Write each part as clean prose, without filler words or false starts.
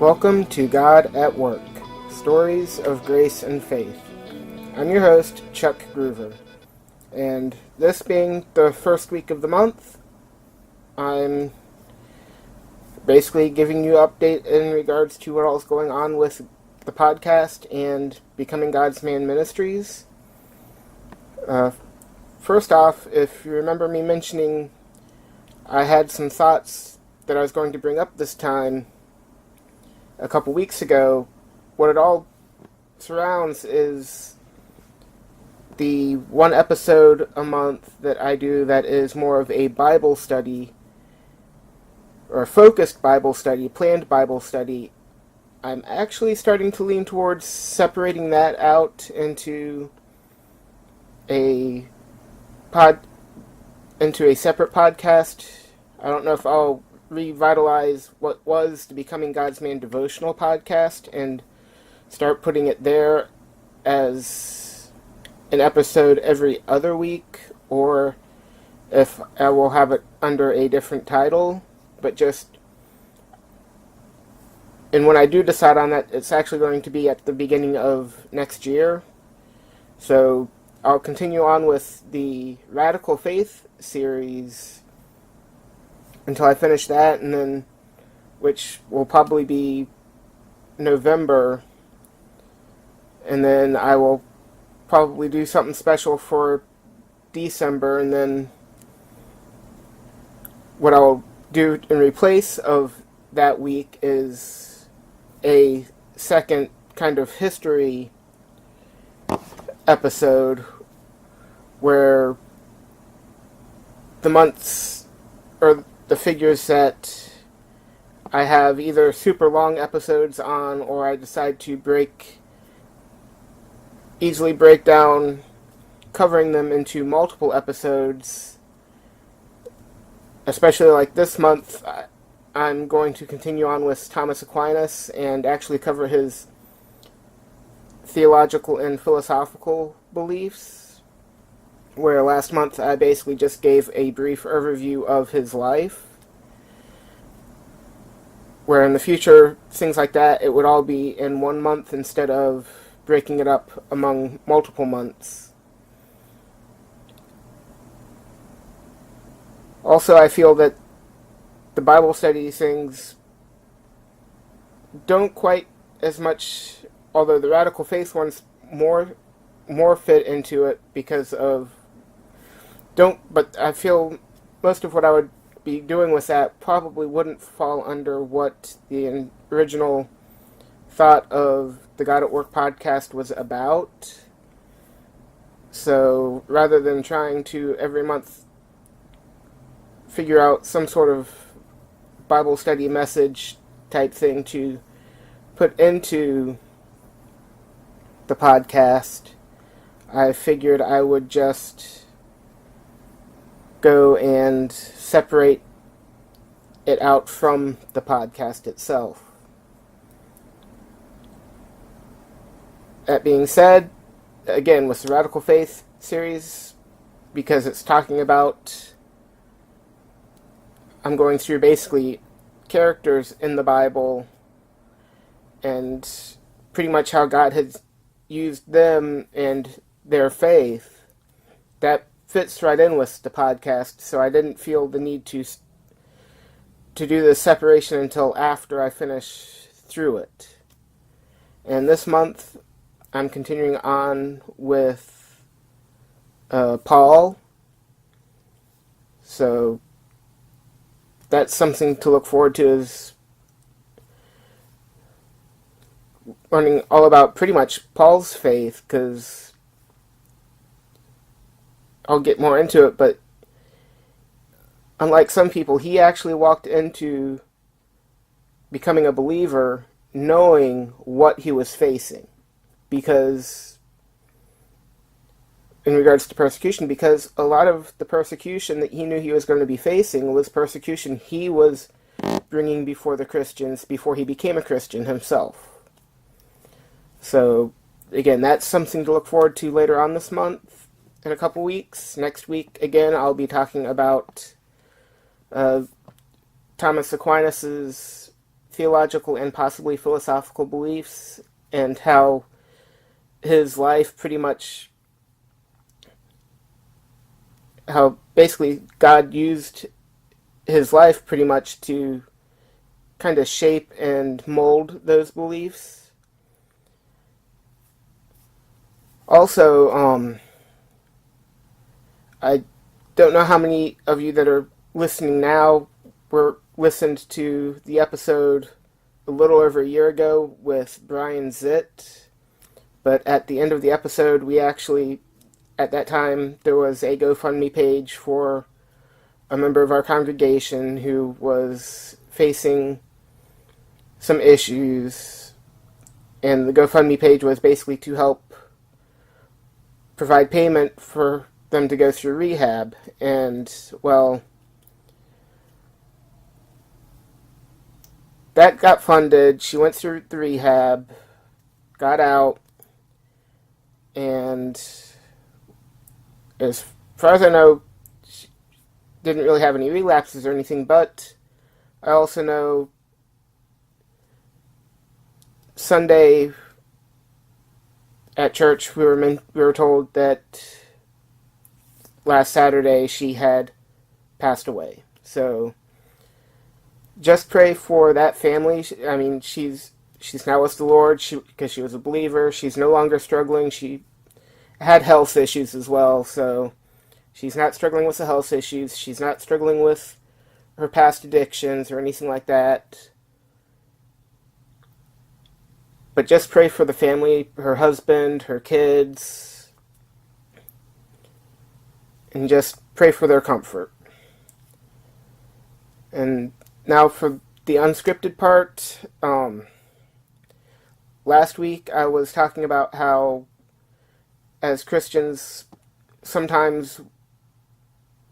Welcome to God at Work, Stories of Grace and Faith. I'm your host, Chuck Groover, and this being the first week of the month, I'm basically giving you an update in regards to what all is going on with the podcast and Becoming God's Man Ministries. First off, if you remember me mentioning I had some thoughts that I was going to bring up this time a couple weeks ago, what it all surrounds is the one episode a month that I do that is more of a Bible study, or a focused Bible study, planned Bible study. I'm actually starting to lean towards separating that out into a separate podcast. I don't know if I'll revitalize what was the Becoming God's Man devotional podcast and start putting it there as an episode every other week, or if I will have it under a different title. But and when I do decide on that, it's actually going to be at the beginning of next year. So I'll continue on with the Radical Faith series until I finish that, and then, which will probably be November, and then I will probably do something special for December, and then what I'll do in replace of that week is a second kind of history episode where the months, or the figures that I have either super long episodes on, or I decide to easily break down, covering them into multiple episodes. Especially like this month, I'm going to continue on with Thomas Aquinas and actually cover his theological and philosophical beliefs, where last month I basically just gave a brief overview of his life, where in the future, things like that, it would all be in 1 month instead of breaking it up among multiple months. Also, I feel that the Bible study things don't quite as much, although the Radical Faith ones more fit into it because of but I feel most of what I would be doing with that probably wouldn't fall under what the original thought of the God at Work podcast was about. So rather than trying to every month figure out some sort of Bible study message type thing to put into the podcast, I figured I would just go and separate it out from the podcast itself. That being said, again, with the Radical Faith series, because it's talking about, I'm going through basically characters in the Bible and pretty much how God has used them and their faith. That fits right in with the podcast, so I didn't feel the need to do the separation until after I finish through it. And this month, I'm continuing on with Paul, so that's something to look forward to, is learning all about pretty much Paul's faith, because I'll get more into it, but unlike some people, he actually walked into becoming a believer knowing what he was facing, because in regards to persecution, because a lot of the persecution that he knew he was going to be facing was persecution he was bringing before the Christians before he became a Christian himself. So again, that's something to look forward to later on this month. In a couple weeks. Next week, again, I'll be talking about Thomas Aquinas' theological and possibly philosophical beliefs, and how his life pretty much, how basically God used his life pretty much to kind of shape and mold those beliefs. Also, I don't know how many of you that are listening now listened to the episode a little over a year ago with Brian Zitt, but at the end of the episode, we actually, at that time, there was a GoFundMe page for a member of our congregation who was facing some issues, and the GoFundMe page was basically to help provide payment for them to go through rehab. And, well, that got funded. She went through the rehab, got out, and as far as I know, she didn't really have any relapses or anything, but I also know Sunday at church we were told that last Saturday she had passed away. So just pray for that family. I mean, she's now with the Lord because she was a believer. She's no longer struggling. She had health issues as well, so she's not struggling with the health issues. She's not struggling with her past addictions or anything like that. But just pray for the family, her husband, her kids, and just pray for their comfort. And now for the unscripted part. Last week I was talking about how, as Christians, sometimes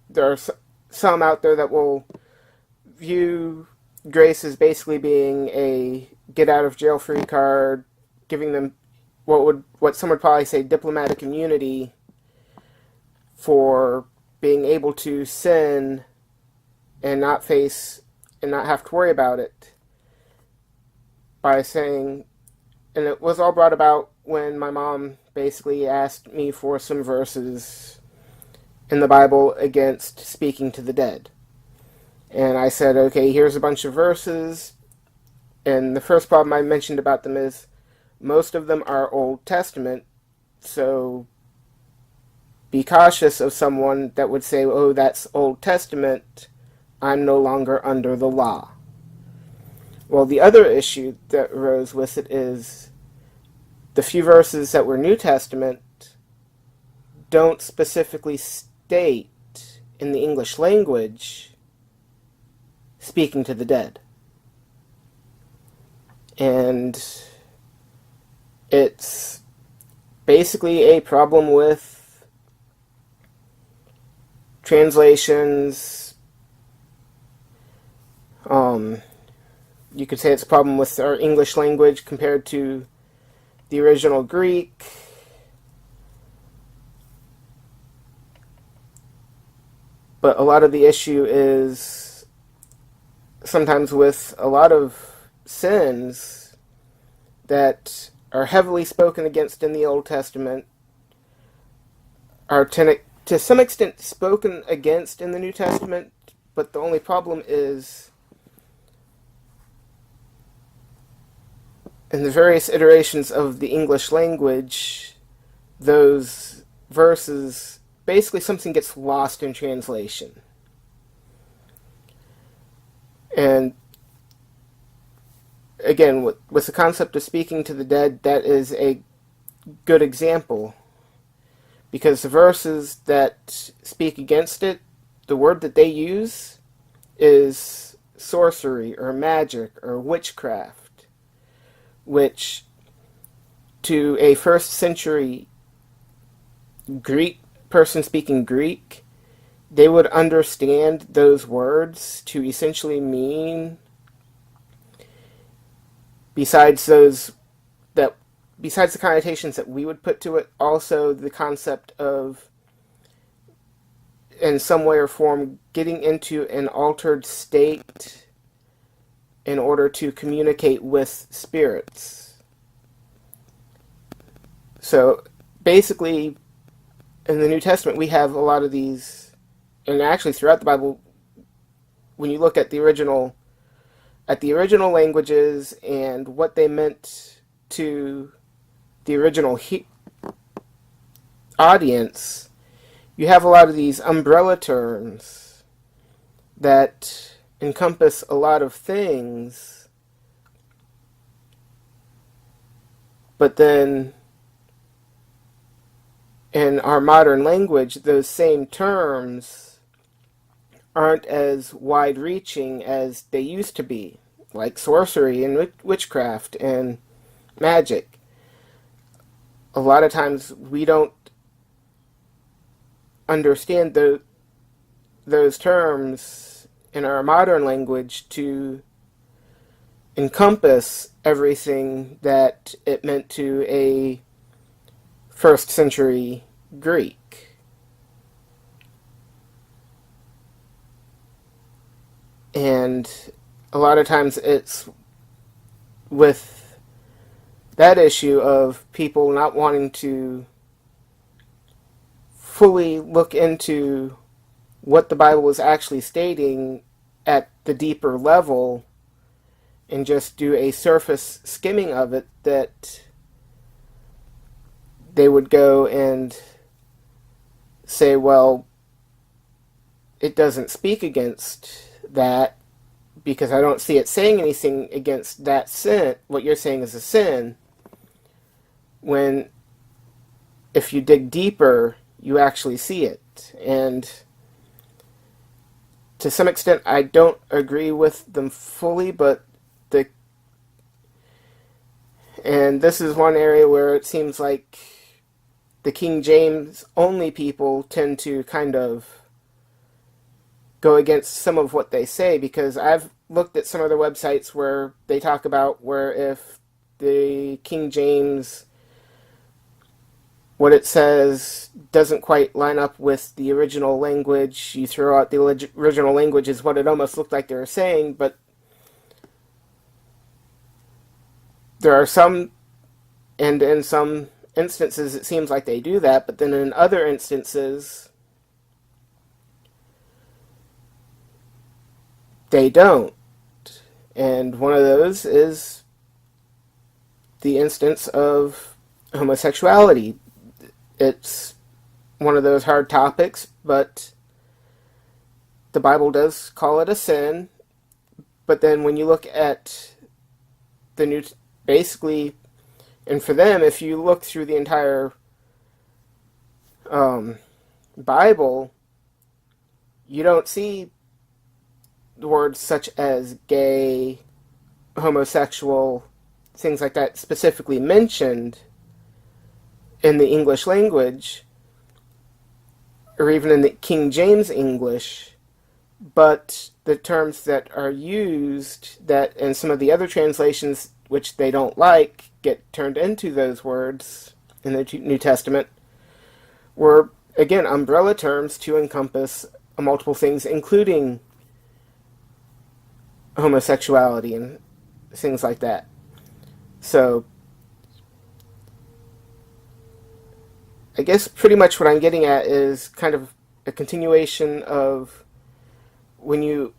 there are some out there that will view grace as basically being a get-out-of-jail-free card, giving them what some would probably say diplomatic immunity for being able to sin and not have to worry about it, by saying, and it was all brought about when my mom basically asked me for some verses in the Bible against speaking to the dead. And I said, okay, here's a bunch of verses, and the first problem I mentioned about them is most of them are Old Testament, so be cautious of someone that would say, oh, that's Old Testament, I'm no longer under the law. Well, the other issue that arose with it is the few verses that were New Testament don't specifically state in the English language speaking to the dead. And it's basically a problem with translations. You could say it's a problem with our English language compared to the original Greek. But a lot of the issue is sometimes with a lot of sins that are heavily spoken against in the Old Testament are to some extent spoken against in the New Testament, but the only problem is in the various iterations of the English language, those verses, basically something gets lost in translation. And again, with the concept of speaking to the dead, that is a good example. Because the verses that speak against it, the word that they use is sorcery or magic or witchcraft, which to a first century Greek person speaking Greek, they would understand those words to essentially mean, besides the connotations that we would put to it, also the concept of, in some way or form, getting into an altered state in order to communicate with spirits. So basically, in the New Testament, we have a lot of these, and actually throughout the Bible, when you look at the original languages and what they meant to the original audience, you have a lot of these umbrella terms that encompass a lot of things, but then in our modern language, those same terms aren't as wide-reaching as they used to be, like sorcery and witchcraft and magic. A lot of times we don't understand those terms in our modern language to encompass everything that it meant to a first century Greek. And a lot of times it's with that issue of people not wanting to fully look into what the Bible was actually stating at the deeper level and just do a surface skimming of it, that they would go and say, well, it doesn't speak against that because I don't see it saying anything against that sin, what you're saying is a sin, when if you dig deeper, you actually see it. And to some extent, I don't agree with them fully, but and this is one area where it seems like the King James only people tend to kind of go against some of what they say, because I've looked at some of their websites where they talk about where if the King James, what it says doesn't quite line up with the original language, you throw out the original language is what it almost looked like they were saying, but there are some, and in some instances it seems like they do that, but then in other instances they don't. And one of those is the instance of homosexuality. It's one of those hard topics, but the Bible does call it a sin. But then when you look at the new, basically, and for them, if you look through the entire Bible, you don't see the words such as gay, homosexual, things like that specifically mentioned in the English language, or even in the King James English, but the terms that are used that in some of the other translations, which they don't like, get turned into those words in the New Testament, were, again, umbrella terms to encompass multiple things, including homosexuality and things like that. So I guess pretty much what I'm getting at is kind of a continuation of when you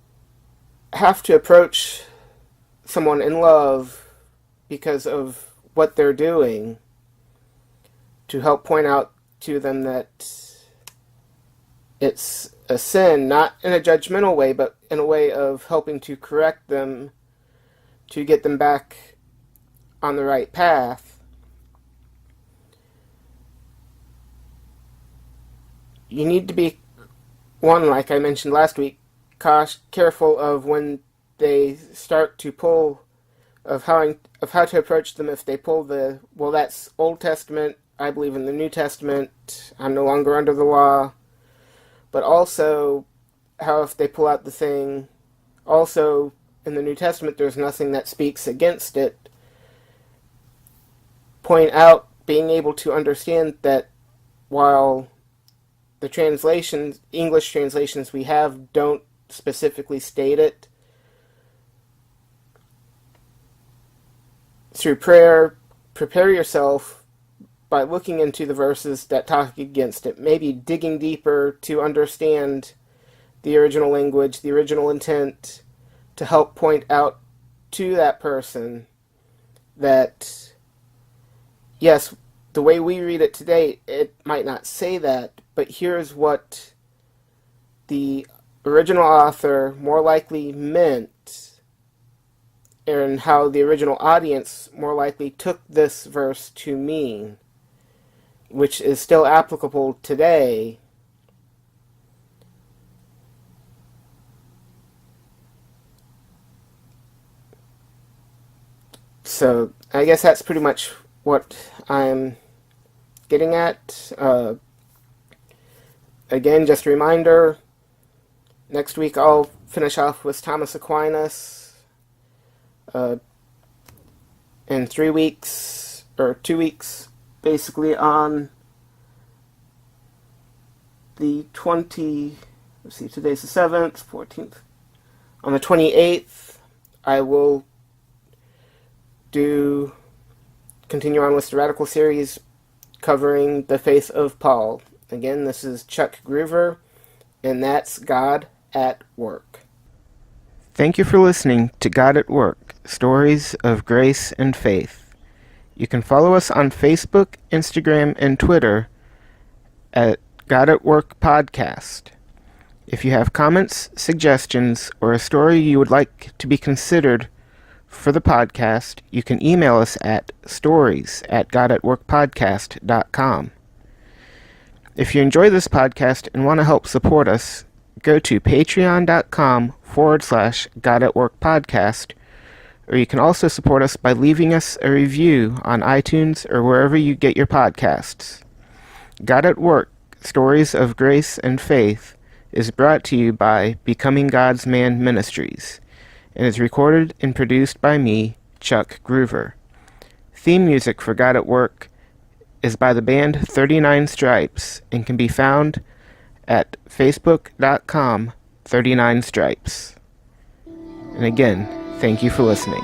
have to approach someone in love because of what they're doing, to help point out to them that it's a sin, not in a judgmental way, but in a way of helping to correct them, to get them back on the right path. You need to be, one, like I mentioned last week, careful of when they start to pull, of how to approach them. If they pull the, well, that's Old Testament, I believe in the New Testament, I'm no longer under the law. But also, how if they pull out the thing, also in the New Testament there's nothing that speaks against it. Point out, being able to understand that while the translations, English translations we have, don't specifically state it, through prayer, prepare yourself by looking into the verses that talk against it, maybe digging deeper to understand the original language, the original intent, to help point out to that person that, yes, the way we read it today, it might not say that, but here's what the original author more likely meant, and how the original audience more likely took this verse to mean, which is still applicable today. So I guess that's pretty much what I'm getting at. Again, just a reminder, next week I'll finish off with Thomas Aquinas. In 3 weeks, or 2 weeks, basically on the today's the 7th, 14th. On the 28th, I will continue on with the Radical series covering the faith of Paul. Again, this is Chuck Groover, and that's God at Work. Thank you for listening to God at Work, Stories of Grace and Faith. You can follow us on Facebook, Instagram, and Twitter at God at Work Podcast. If you have comments, suggestions, or a story you would like to be considered for the podcast, you can email us at stories@godatworkpodcast.com. If you enjoy this podcast and want to help support us, go to patreon.com/GodAtWorkPodcast, or you can also support us by leaving us a review on iTunes or wherever you get your podcasts. God at Work, Stories of Grace and Faith is brought to you by Becoming God's Man Ministries, and is recorded and produced by me, Chuck Groover. Theme music for God at Work is by the band 39 Stripes and can be found at facebook.com/39stripes. And again, thank you for listening.